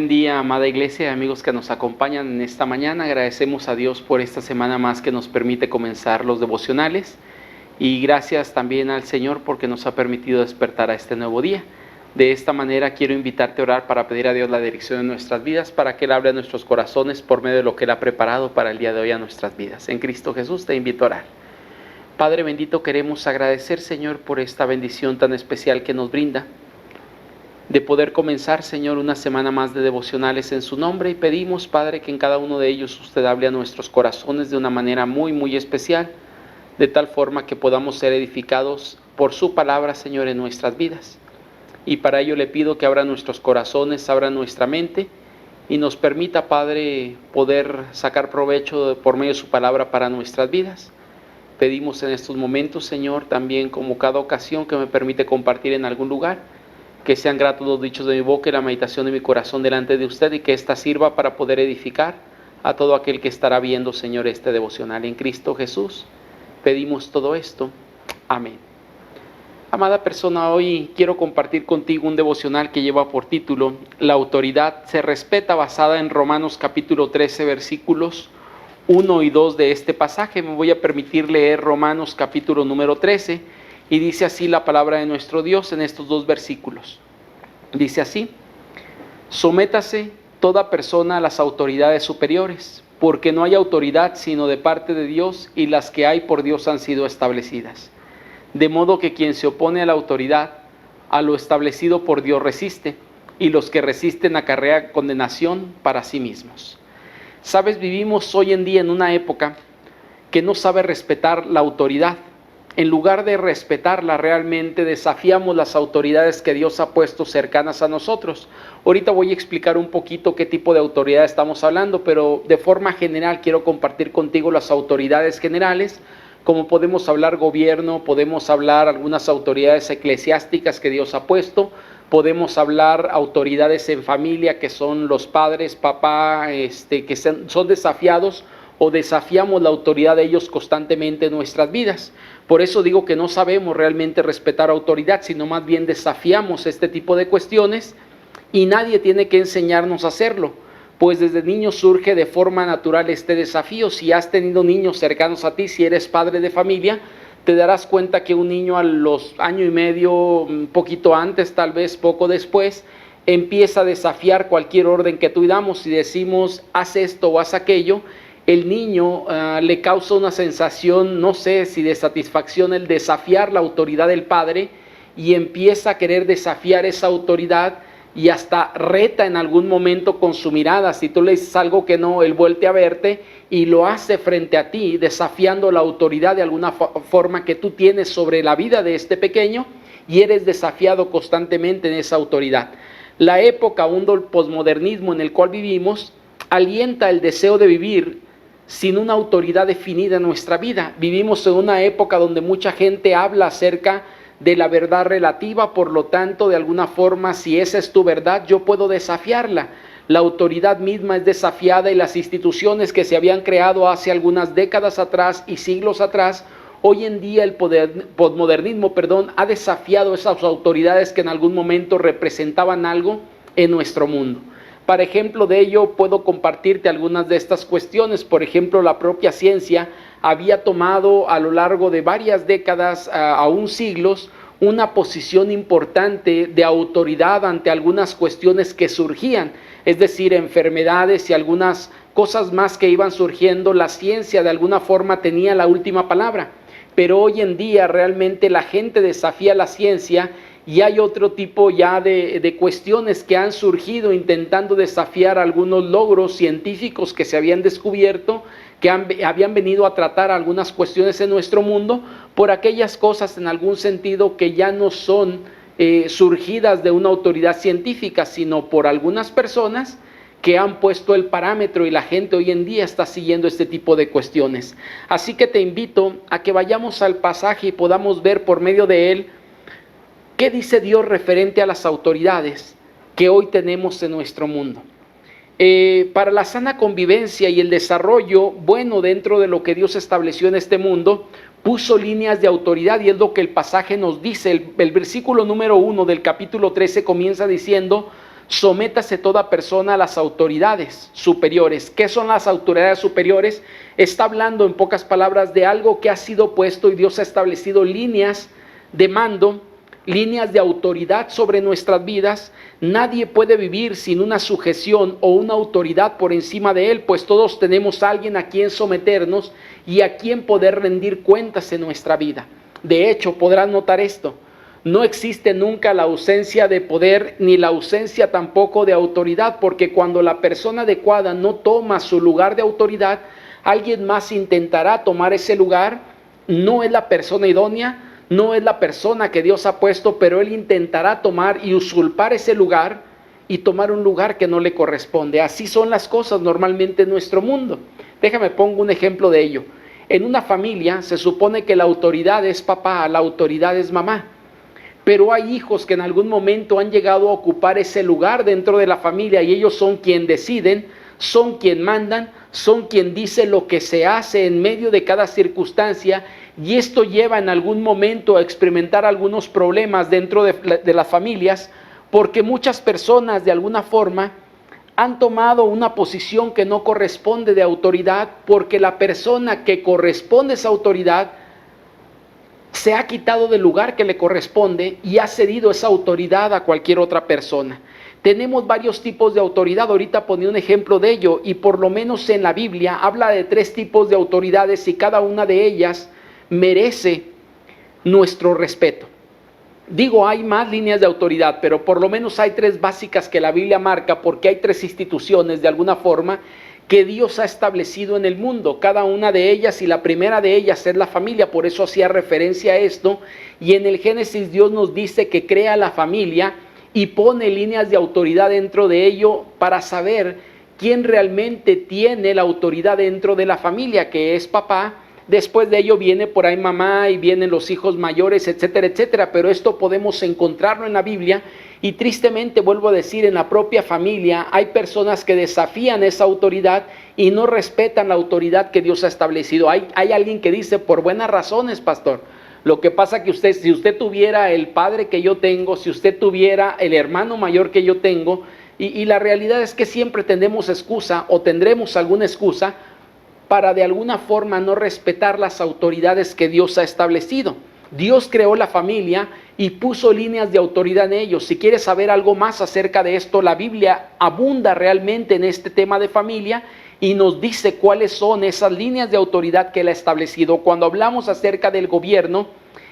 Buen día, amada iglesia, amigos que nos acompañan en esta mañana. Agradecemos a Dios por esta semana más que nos permite comenzar los devocionales. Y gracias también al Señor porque nos ha permitido despertar a este nuevo día. De esta manera quiero invitarte a orar para pedir a Dios la dirección de nuestras vidas, para que Él hable a nuestros corazones por medio de lo que Él ha preparado para el día de hoy a nuestras vidas. En Cristo Jesús te invito a orar. Padre bendito, queremos agradecer, Señor, por esta bendición tan especial que nos brinda, de poder comenzar, Señor, una semana más de devocionales en su nombre, y pedimos, Padre, que en cada uno de ellos usted hable a nuestros corazones de una manera muy, muy especial, de tal forma que podamos ser edificados por su palabra, Señor, en nuestras vidas. Y para ello le pido que abra nuestros corazones, abra nuestra mente y nos permita, Padre, poder sacar provecho por medio de su palabra para nuestras vidas. Pedimos en estos momentos, Señor, también como cada ocasión que me permite compartir en algún lugar, que sean gratos los dichos de mi boca y la meditación de mi corazón delante de usted, y que ésta sirva para poder edificar a todo aquel que estará viendo, Señor, este devocional. En Cristo Jesús pedimos todo esto. Amén. Amada persona, hoy quiero compartir contigo un devocional que lleva por título La autoridad se respeta, basada en Romanos capítulo 13, versículos 1 y 2 de este pasaje. Me voy a permitir leer Romanos capítulo número 13 y dice así la palabra de nuestro Dios en estos dos versículos. Dice así: sométase toda persona a las autoridades superiores, porque no hay autoridad sino de parte de Dios, y las que hay por Dios han sido establecidas. De modo que quien se opone a la autoridad, a lo establecido por Dios resiste, y los que resisten acarrean condenación para sí mismos. Sabes, vivimos hoy en día en una época que no sabe respetar la autoridad. En lugar de respetarla, realmente desafiamos las autoridades que Dios ha puesto cercanas a nosotros. Ahorita voy a explicar un poquito qué tipo de autoridad estamos hablando, pero de forma general quiero compartir contigo las autoridades generales. Como podemos hablar gobierno, podemos hablar algunas autoridades eclesiásticas que Dios ha puesto, podemos hablar autoridades en familia que son los padres, papá, que son desafiados o desafiamos la autoridad de ellos constantemente en nuestras vidas. Por eso digo que no sabemos realmente respetar autoridad, sino más bien desafiamos este tipo de cuestiones, y nadie tiene que enseñarnos a hacerlo, pues desde niños surge de forma natural este desafío. Si has tenido niños cercanos a ti, si eres padre de familia, te darás cuenta que un niño a los año y medio, un poquito antes, tal vez poco después, empieza a desafiar cualquier orden que tú damos. Si decimos haz esto o haz aquello, el niño le causa una sensación, no sé si de satisfacción, el desafiar la autoridad del padre, y empieza a querer desafiar esa autoridad, y hasta reta en algún momento con su mirada. Si tú le dices algo que no, él voltea a verte y lo hace frente a ti, desafiando la autoridad de alguna forma que tú tienes sobre la vida de este pequeño, y eres desafiado constantemente en esa autoridad. La época aún del posmodernismo en el cual vivimos alienta el deseo de vivir sin una autoridad definida en nuestra vida. Vivimos en una época donde mucha gente habla acerca de la verdad relativa, por lo tanto, de alguna forma, si esa es tu verdad, yo puedo desafiarla. La autoridad misma es desafiada, y las instituciones que se habían creado hace algunas décadas atrás y siglos atrás, hoy en día el posmodernismo, ha desafiado esas autoridades que en algún momento representaban algo en nuestro mundo. Para ejemplo de ello, puedo compartirte algunas de estas cuestiones. Por ejemplo, la propia ciencia había tomado a lo largo de varias décadas, aún siglos, una posición importante de autoridad ante algunas cuestiones que surgían, es decir, enfermedades y algunas cosas más que iban surgiendo. La ciencia de alguna forma tenía la última palabra, pero hoy en día realmente la gente desafía la ciencia, y hay otro tipo ya de cuestiones que han surgido intentando desafiar algunos logros científicos que se habían descubierto, que habían venido a tratar algunas cuestiones en nuestro mundo, por aquellas cosas en algún sentido que ya no son surgidas de una autoridad científica, sino por algunas personas que han puesto el parámetro, y la gente hoy en día está siguiendo este tipo de cuestiones. Así que te invito a que vayamos al pasaje y podamos ver por medio de él qué dice Dios referente a las autoridades que hoy tenemos en nuestro mundo. Para la sana convivencia y el desarrollo bueno dentro de lo que Dios estableció en este mundo, puso líneas de autoridad, y es lo que el pasaje nos dice. El versículo número 1 del capítulo 13 comienza diciendo: Sométase toda persona a las autoridades superiores. ¿Qué son las autoridades superiores? Está hablando en pocas palabras de algo que ha sido puesto y Dios ha establecido líneas de mando, líneas de autoridad sobre nuestras vidas. Nadie puede vivir sin una sujeción o una autoridad por encima de él, pues todos tenemos a alguien a quien someternos y a quien poder rendir cuentas en nuestra vida. De hecho, podrán notar esto. No existe nunca la ausencia de poder ni la ausencia tampoco de autoridad, porque cuando la persona adecuada no toma su lugar de autoridad, alguien más intentará tomar ese lugar. No es la persona idónea, no es la persona que Dios ha puesto, pero él intentará tomar y usurpar ese lugar y tomar un lugar que no le corresponde. Así son las cosas normalmente en nuestro mundo. Déjame pongo un ejemplo de ello. En una familia se supone que la autoridad es papá, la autoridad es mamá. Pero hay hijos que en algún momento han llegado a ocupar ese lugar dentro de la familia y ellos son quien deciden, son quien mandan, son quien dice lo que se hace en medio de cada circunstancia, y esto lleva en algún momento a experimentar algunos problemas dentro de las familias, porque muchas personas de alguna forma han tomado una posición que no corresponde de autoridad, porque la persona que corresponde a esa autoridad se ha quitado del lugar que le corresponde y ha cedido esa autoridad a cualquier otra persona. Tenemos varios tipos de autoridad, ahorita ponía un ejemplo de ello, y por lo menos en la Biblia habla de 3 tipos de autoridades y cada una de ellas merece nuestro respeto. Digo, hay más líneas de autoridad, pero por lo menos hay 3 básicas que la Biblia marca, porque hay 3 instituciones de alguna forma que Dios ha establecido en el mundo, cada una de ellas, y la primera de ellas es la familia. Por eso hacía referencia a esto, y en el Génesis Dios nos dice que crea la familia y pone líneas de autoridad dentro de ello para saber quién realmente tiene la autoridad dentro de la familia, que es papá. Después de ello viene por ahí mamá y vienen los hijos mayores, etcétera, etcétera. Pero esto podemos encontrarlo en la Biblia y tristemente, vuelvo a decir, en la propia familia hay personas que desafían esa autoridad y no respetan la autoridad que Dios ha establecido. Hay alguien que dice, por buenas razones, pastor. Lo que pasa que si usted tuviera el padre que yo tengo, si usted tuviera el hermano mayor que yo tengo, y la realidad es que siempre tendremos excusa o tendremos alguna excusa para de alguna forma no respetar las autoridades que Dios ha establecido. Dios creó la familia y puso líneas de autoridad en ellos. Si quieres saber algo más acerca de esto, la Biblia abunda realmente en este tema de familia y nos dice cuáles son esas líneas de autoridad que Él ha establecido. Cuando hablamos acerca del gobierno,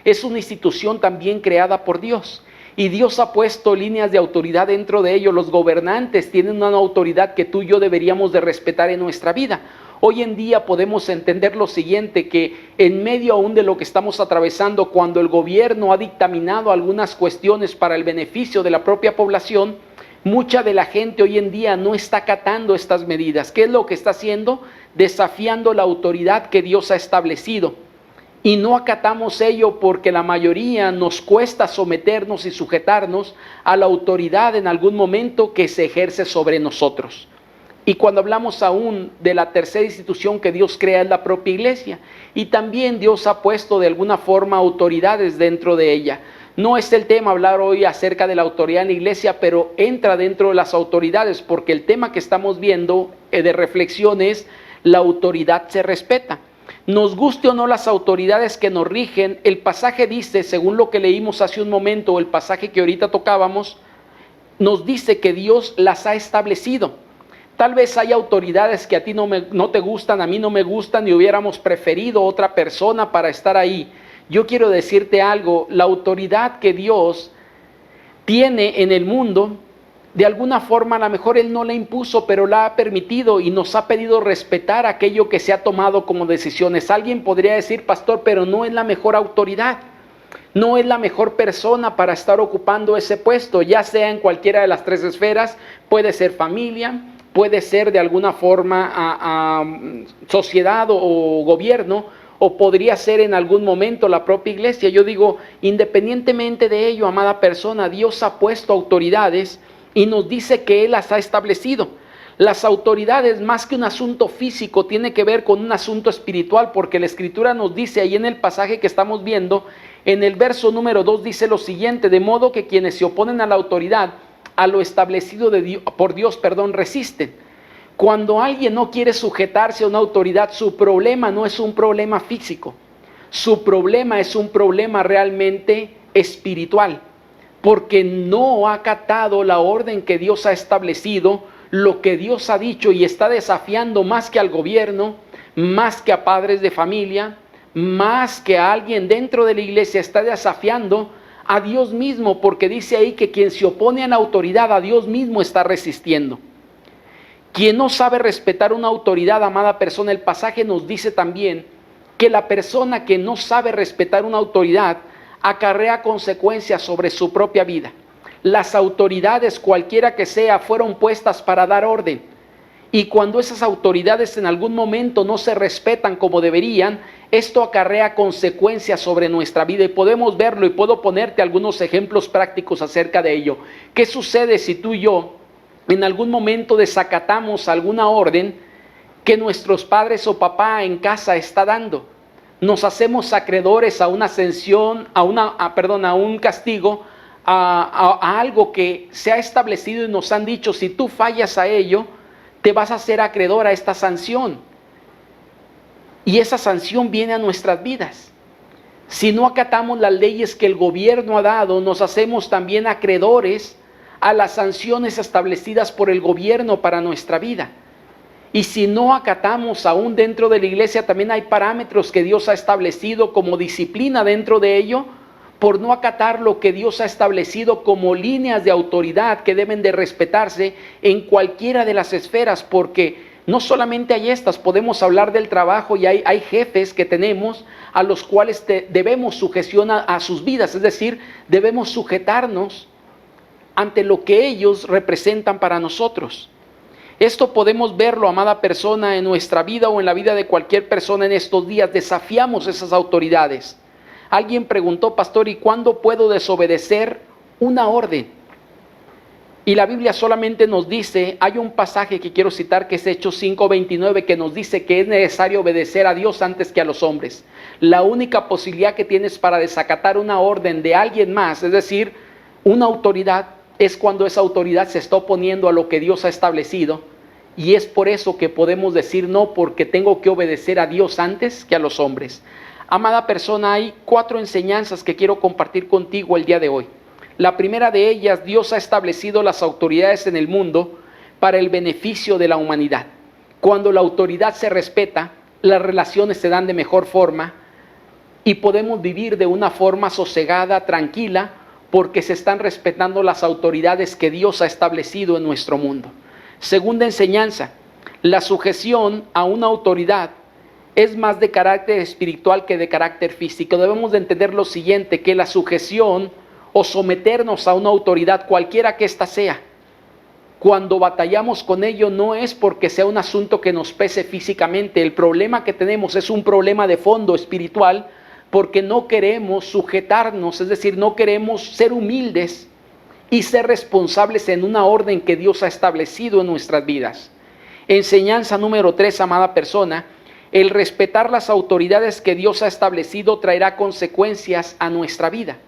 es una institución también creada por Dios. Y Dios ha puesto líneas de autoridad dentro de ellos. Los gobernantes tienen una autoridad que tú y yo deberíamos de respetar en nuestra vida. Hoy en día podemos entender lo siguiente, que en medio aún de lo que estamos atravesando, cuando el gobierno ha dictaminado algunas cuestiones para el beneficio de la propia población, mucha de la gente hoy en día no está acatando estas medidas. ¿Qué es lo que está haciendo? Desafiando la autoridad que Dios ha establecido. Y no acatamos ello porque la mayoría nos cuesta someternos y sujetarnos a la autoridad en algún momento que se ejerce sobre nosotros. Y cuando hablamos aún de la tercera institución que Dios crea es la propia iglesia. Y también Dios ha puesto de alguna forma autoridades dentro de ella. No es el tema hablar hoy acerca de la autoridad en la iglesia, pero entra dentro de las autoridades, porque el tema que estamos viendo de reflexión es: la autoridad se respeta. Nos guste o no las autoridades que nos rigen, el pasaje dice, según lo que leímos hace un momento, o el pasaje que ahorita tocábamos, nos dice que Dios las ha establecido. Tal vez hay autoridades que a ti no te gustan, a mí no me gustan y hubiéramos preferido otra persona para estar ahí. Yo quiero decirte algo, la autoridad que Dios tiene en el mundo, de alguna forma a lo mejor Él no la impuso, pero la ha permitido y nos ha pedido respetar aquello que se ha tomado como decisiones. Alguien podría decir, pastor, pero no es la mejor autoridad, no es la mejor persona para estar ocupando ese puesto, ya sea en cualquiera de las 3 esferas, puede ser familia, puede ser de alguna forma sociedad o gobierno, o podría ser en algún momento la propia iglesia. Yo digo, independientemente de ello, amada persona, Dios ha puesto autoridades y nos dice que Él las ha establecido. Las autoridades, más que un asunto físico, tiene que ver con un asunto espiritual, porque la Escritura nos dice ahí en el pasaje que estamos viendo, en el verso número 2 dice lo siguiente: de modo que quienes se oponen a la autoridad a lo establecido por Dios, resisten. Cuando alguien no quiere sujetarse a una autoridad, su problema no es un problema físico. Su problema es un problema realmente espiritual, porque no ha acatado la orden que Dios ha establecido, lo que Dios ha dicho, y está desafiando más que al gobierno, más que a padres de familia, más que a alguien dentro de la iglesia, está desafiando a Dios mismo, porque dice ahí que quien se opone a la autoridad, a Dios mismo está resistiendo. Quien no sabe respetar una autoridad, amada persona, el pasaje nos dice también que la persona que no sabe respetar una autoridad acarrea consecuencias sobre su propia vida. Las autoridades, cualquiera que sea, fueron puestas para dar orden. Y cuando esas autoridades en algún momento no se respetan como deberían, esto acarrea consecuencias sobre nuestra vida. Y podemos verlo, y puedo ponerte algunos ejemplos prácticos acerca de ello. ¿Qué sucede si tú y yo en algún momento desacatamos alguna orden que nuestros padres o papá en casa está dando? Nos hacemos acreedores a una sanción, a un castigo, a algo que se ha establecido y nos han dicho, si tú fallas a ello, te vas a hacer acreedor a esta sanción. Y esa sanción viene a nuestras vidas. Si no acatamos las leyes que el gobierno ha dado, nos hacemos también acreedores a las sanciones establecidas por el gobierno para nuestra vida. Y si no acatamos, aún dentro de la iglesia también hay parámetros que Dios ha establecido como disciplina dentro de ello, por no acatar lo que Dios ha establecido como líneas de autoridad que deben de respetarse en cualquiera de las esferas, porque no solamente hay estas, podemos hablar del trabajo, y hay jefes que tenemos a los cuales debemos sujeción a sus vidas, es decir, debemos sujetarnos ante lo que ellos representan para nosotros. Esto podemos verlo, amada persona, en nuestra vida o en la vida de cualquier persona en estos días. Desafiamos esas autoridades. Alguien preguntó, pastor, ¿y cuándo puedo desobedecer una orden? Y la Biblia solamente nos dice, hay un pasaje que quiero citar que es Hechos 5:29, que nos dice que es necesario obedecer a Dios antes que a los hombres. La única posibilidad que tienes para desacatar una orden de alguien más, es decir, una autoridad, es cuando esa autoridad se está oponiendo a lo que Dios ha establecido, y es por eso que podemos decir no, porque tengo que obedecer a Dios antes que a los hombres. Amada persona, hay 4 enseñanzas que quiero compartir contigo el día de hoy. La primera de ellas, Dios ha establecido las autoridades en el mundo para el beneficio de la humanidad. Cuando la autoridad se respeta, las relaciones se dan de mejor forma y podemos vivir de una forma sosegada, tranquila, porque se están respetando las autoridades que Dios ha establecido en nuestro mundo. Segunda enseñanza, la sujeción a una autoridad es más de carácter espiritual que de carácter físico. Debemos de entender lo siguiente, que la sujeción o someternos a una autoridad, cualquiera que ésta sea, cuando batallamos con ello no es porque sea un asunto que nos pese físicamente. El problema que tenemos es un problema de fondo espiritual, porque no queremos sujetarnos, es decir, no queremos ser humildes y ser responsables en una orden que Dios ha establecido en nuestras vidas. Enseñanza número 3, amada persona, el respetar las autoridades que Dios ha establecido traerá consecuencias a nuestra vida.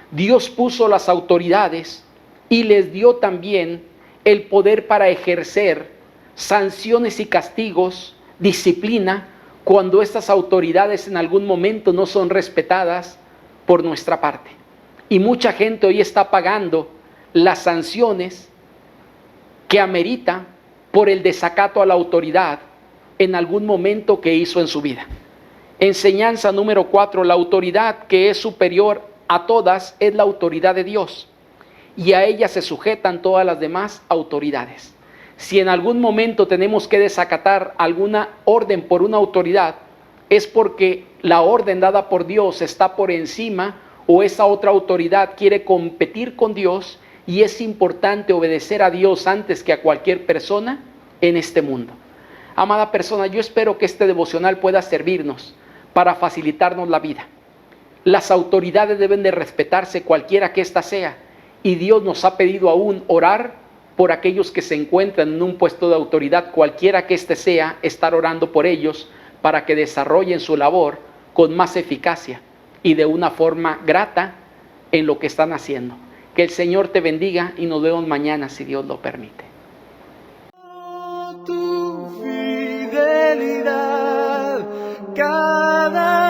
Dios puso las autoridades y les dio también el poder para ejercer sanciones y castigos, disciplina, cuando estas autoridades en algún momento no son respetadas por nuestra parte. Y mucha gente hoy está pagando las sanciones que amerita por el desacato a la autoridad en algún momento que hizo en su vida. Enseñanza número 4, la autoridad que es superior a todas es la autoridad de Dios, y a ella se sujetan todas las demás autoridades. Si en algún momento tenemos que desacatar alguna orden por una autoridad, es porque la orden dada por Dios está por encima, o esa otra autoridad quiere competir con Dios, y es importante obedecer a Dios antes que a cualquier persona en este mundo. Amada persona, yo espero que este devocional pueda servirnos para facilitarnos la vida. Las autoridades deben de respetarse, cualquiera que ésta sea, y Dios nos ha pedido aún orar por aquellos que se encuentran en un puesto de autoridad, cualquiera que éste sea, estar orando por ellos para que desarrollen su labor con más eficacia y de una forma grata en lo que están haciendo. Que el Señor te bendiga y nos vemos mañana si Dios lo permite. Tu fidelidad cada